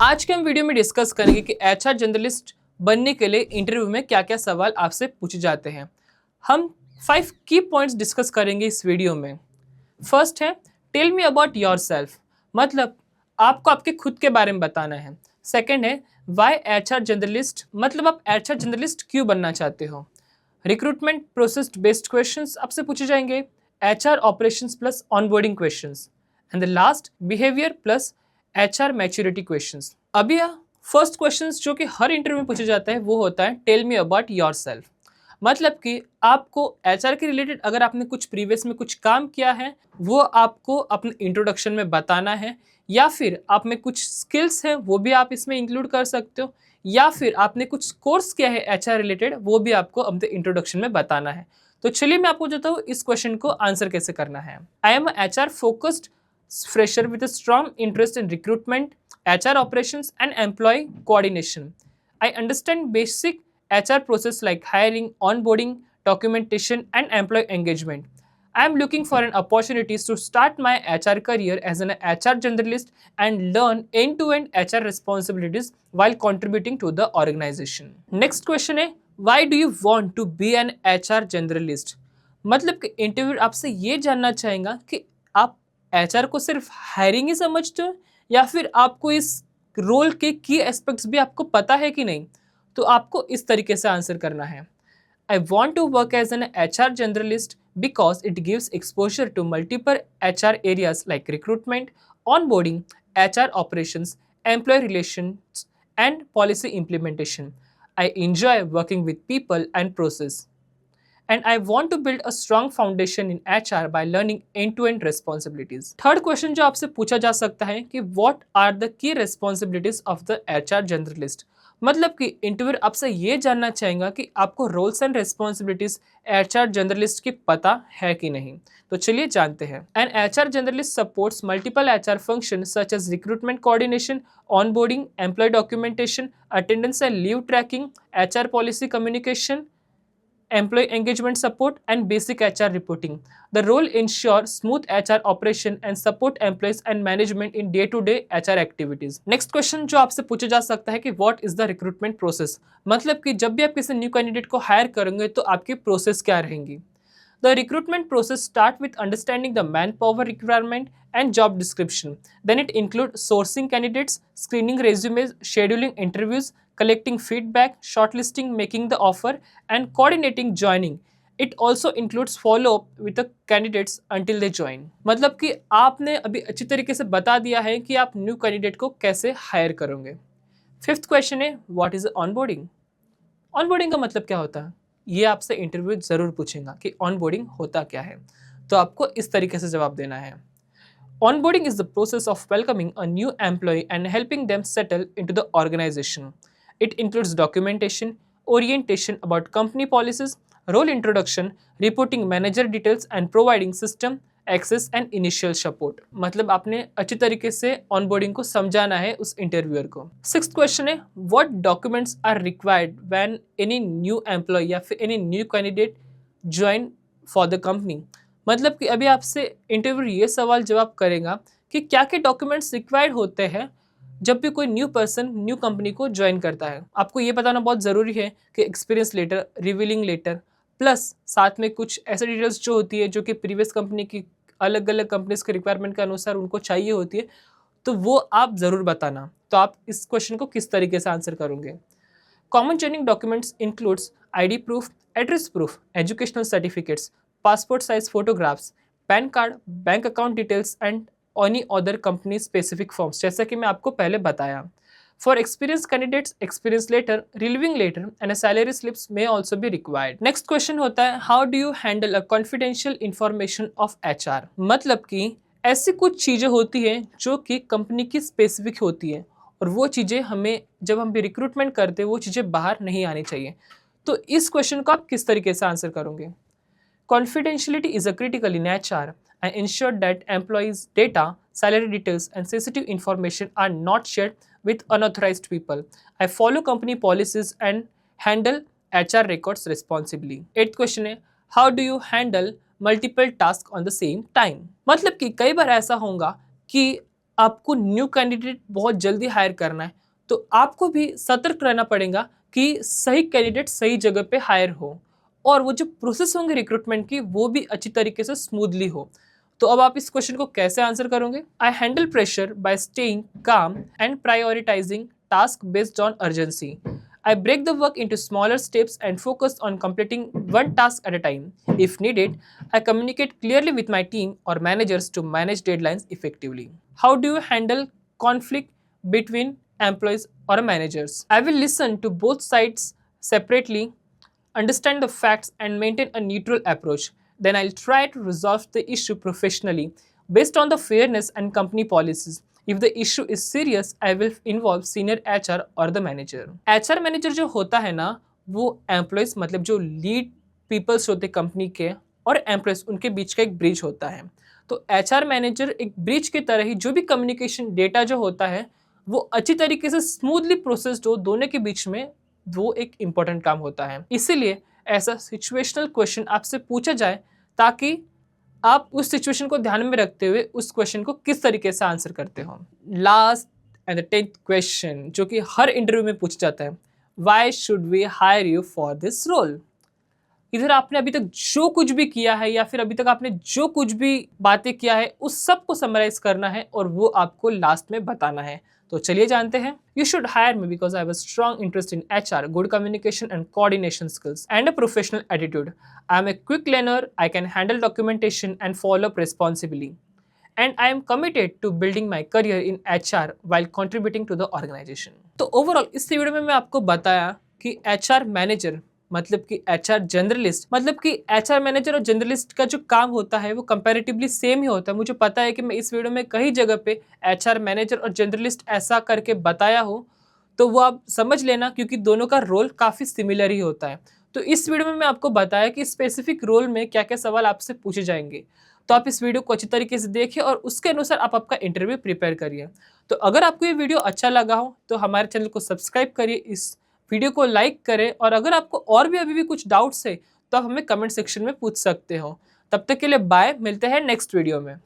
आज के हम वीडियो में डिस्कस करेंगे कि एचआर जनरलिस्ट बनने के लिए इंटरव्यू में क्या क्या सवाल आपसे पूछे जाते हैं। हम 5 की पॉइंट्स डिस्कस करेंगे इस वीडियो में। फर्स्ट है tell me about yourself, मतलब आपको आपके खुद के बारे में बताना है। सेकेंड है वाई एचआर जर्नलिस्ट, मतलब आप एचआर जर्नलिस्ट क्यों बनना चाहते हो। रिक्रूटमेंट प्रोसेस बेस्ड क्वेश्चंस आपसे पूछे जाएंगे। HR operations plus onboarding questions and the last behaviour plus HR maturity questions. अभी फर्स्ट क्वेश्चंस जो कि हर इंटरव्यू में पूछा जाता है वो होता है tell me about yourself, मतलब कि आपको एचआर के रिलेटेड अगर आपने कुछ प्रीवियस में कुछ काम किया है वो आपको अपने इंट्रोडक्शन में बताना है, या फिर आप में कुछ स्किल्स हैं वो भी आप इसमें इंक्लूड कर सकते हो, या फिर आपने कुछ कोर्स किया है एचआर रिलेटेड वो भी आपको अपने इंट्रोडक्शन में बताना है। तो चलिए मैं आपको बताता हूँ इस क्वेश्चन को आंसर कैसे करना है। I am HR focused fresher with a strong interest in recruitment, HR operations, and employee coordination. I understand basic HR process like hiring, onboarding, documentation, and employee engagement. I am looking for an opportunity to start my HR career as an HR generalist and learn end-to-end HR responsibilities while contributing to the organization. Next question है why do you want to be an HR generalist? मतलब कि interview आपसे ये जानना चाहेगा कि आप HR को सिर्फ हायरिंग ही समझते हो या फिर आपको इस रोल के की एस्पेक्ट्स भी आपको पता है कि नहीं। तो आपको इस तरीके से आंसर करना है। I want to work as an HR generalist because it gives exposure to multiple HR areas like recruitment, onboarding, HR operations, employee relations and policy implementation. I enjoy working with people and process and I want to build a strong foundation in HR by learning end-to-end responsibilities. Third question जो आपसे पूछा जा सकता है कि what are the key responsibilities of the HR generalist, मतलब कि interview आपसे ये जानना चाहेगा कि आपको roles and responsibilities HR journalist की पता है कि नहीं। तो चलिए जानते हैं। An HR journalist supports multiple HR function such as recruitment coordination, onboarding, employee documentation, attendance and leave tracking, HR policy communication, employee engagement support, and basic HR reporting. The role ensures smooth HR operation and support employees and management in day-to-day HR activities. Next question जो आपसे पूछा जा सकता है कि what is the recruitment process, मतलब कि जब भी आप किसी न्यू कैंडिडेट को हायर करेंगे तो आपकी प्रोसेस क्या रहेंगी। The recruitment process starts with understanding the manpower requirement and job description. Then it includes sourcing candidates, screening resumes, scheduling interviews, collecting feedback, shortlisting, making the offer, and coordinating joining. It also includes follow-up with the candidates until they join. मतलब कि आपने अभी अच्छी तरीके से बता दिया है कि आप न्यू कैंडिडेट को कैसे हायर करोगे। फिफ्थ क्वेश्चन है व्हाट इज ऑनबोर्डिंग। ऑनबोर्डिंग का मतलब क्या होता है, ये आपसे इंटरव्यू जरूर पूछेगा कि ऑनबोर्डिंग होता क्या है। तो आपको इस तरीके से जवाब देना है। Onboarding is the process of welcoming a new employee and helping them settle into the organization. It includes documentation, orientation about company policies, role introduction, reporting manager details, and providing system access and initial support. मतलब आपने अच्छी तरीके से onboarding को समझाना है उस interviewer को। सिक्स्थ क्वेश्चन है what documents are required when any new employee या फिर any new candidate join for the company। मतलब कि अभी आपसे इंटरव्यू ये सवाल जवाब करेगा कि क्या क्या डॉक्यूमेंट्स रिक्वायर्ड होते हैं जब भी कोई न्यू पर्सन न्यू कंपनी को ज्वाइन करता है। आपको ये बताना बहुत ज़रूरी है कि experience letter, relieving letter, plus साथ में कुछ ऐसे डिटेल्स जो होती है जो कि प्रीवियस कंपनी की अलग अलग कंपनीज के रिक्वायरमेंट के अनुसार उनको चाहिए होती है, तो वो आप ज़रूर बताना। तो आप इस क्वेश्चन को किस तरीके से आंसर करोगे। Common joining documents includes ID proof, address proof, educational certificates, passport size photographs, PAN card, bank account details and any other company specific forms, जैसा कि मैं आपको पहले बताया। For experienced candidates, experience letter, relieving letter and a salary slips may also be required. Next question होता है how do you handle a confidential information of HR, मतलब कि ऐसी कुछ चीज़ें होती हैं जो कि कंपनी की स्पेसिफिक होती है और वो चीज़ें हमें जब हम भी रिक्रूटमेंट करते हैं वो चीज़ें बाहर नहीं आनी चाहिए। तो इस क्वेश्चन को आप किस तरीके से आंसर करोगे। Confidentiality is a critical in HR. I ensure that employees data, salary details and sensitive information are not shared with unauthorised people. I follow company policies and handle HR records responsibly. Eighth question है how do you handle multiple task on the same time, मतलब कि कई बार ऐसा होगा कि आपको new candidate बहुत जल्दी हायर करना है, तो आपको भी सतर्क रहना पड़ेगा कि सही कैंडिडेट सही जगह पे हायर हो और वो जो प्रोसेस होंगे रिक्रूटमेंट की वो भी अच्छी तरीके से स्मूथली हो। तो अब आप इस क्वेश्चन को कैसे आंसर करोगे? I handle pressure by staying calm and prioritising task based on urgency. I break the work into smaller steps and focus on completing one task at a time. If needed, I communicate clearly with my team or managers to manage deadlines effectively. How do you handle conflict between employees or managers? I will listen to both sides separately, understand the facts, and maintain a neutral approach. Then I'll try to resolve the issue professionally based on the fairness and company policies. If the issue is serious, I will involve senior HR or the manager. HR manager जो होता है ना, वो employees मतलब जो lead peoples होते company के और एम्प्लॉयज़ उनके बीच का एक ब्रिज होता है। तो HR मैनेजर एक ब्रिज की तरह ही जो भी कम्युनिकेशन डेटा जो होता है वो अच्छी तरीके से स्मूथली प्रोसेस्ड हो दोनों के बीच में, वो एक इम्पॉर्टेंट काम होता है। इसीलिए ऐसा सिचुएशनल क्वेश्चन आपसे पूछा जाए ताकि आप उस सिचुएशन को ध्यान में रखते हुए उस क्वेश्चन को किस तरीके से आंसर करते हो। Last and the 10th question जो कि हर इंटरव्यू में पूछा जाता है, why should we hire you for this role? इधर आपने अभी तक जो कुछ भी किया है या फिर अभी तक आपने जो कुछ भी बातें किया है उस सब को समराइज करना है और वो आपको लास्ट में बताना है। तो चलिए जानते हैं। You should hire me because I have a strong interest in HR, good communication and coordination skills and a professional attitude. I am a quick learner, I can handle documentation and follow up responsibly and I am committed to building my career in HR while contributing to the organization। तो overall इस video में मैं आपको बताया कि HR manager मतलब कि HR generalist मतलब कि HR मैनेजर और जनरलिस्ट का जो काम होता है वो कंपैरेटिवली सेम ही होता है। मुझे पता है कि मैं इस वीडियो में कई जगह पे HR मैनेजर और जनरलिस्ट ऐसा करके बताया हो, तो वो आप समझ लेना क्योंकि दोनों का रोल काफ़ी सिमिलर ही होता है। तो इस वीडियो में मैं आपको बताया कि स्पेसिफिक रोल में क्या क्या सवाल आपसे पूछे जाएंगे। तो आप इस वीडियो को अच्छी तरीके से देखिए और उसके अनुसार आप आपका इंटरव्यू प्रिपेयर करिए। तो अगर आपको ये वीडियो अच्छा लगा हो तो हमारे चैनल को सब्सक्राइब करिए, इस वीडियो को लाइक करें और अगर आपको और भी अभी भी कुछ डाउट्स है तो आप हमें कमेंट सेक्शन में पूछ सकते हो। तब तक के लिए बाय, मिलते हैं नेक्स्ट वीडियो में।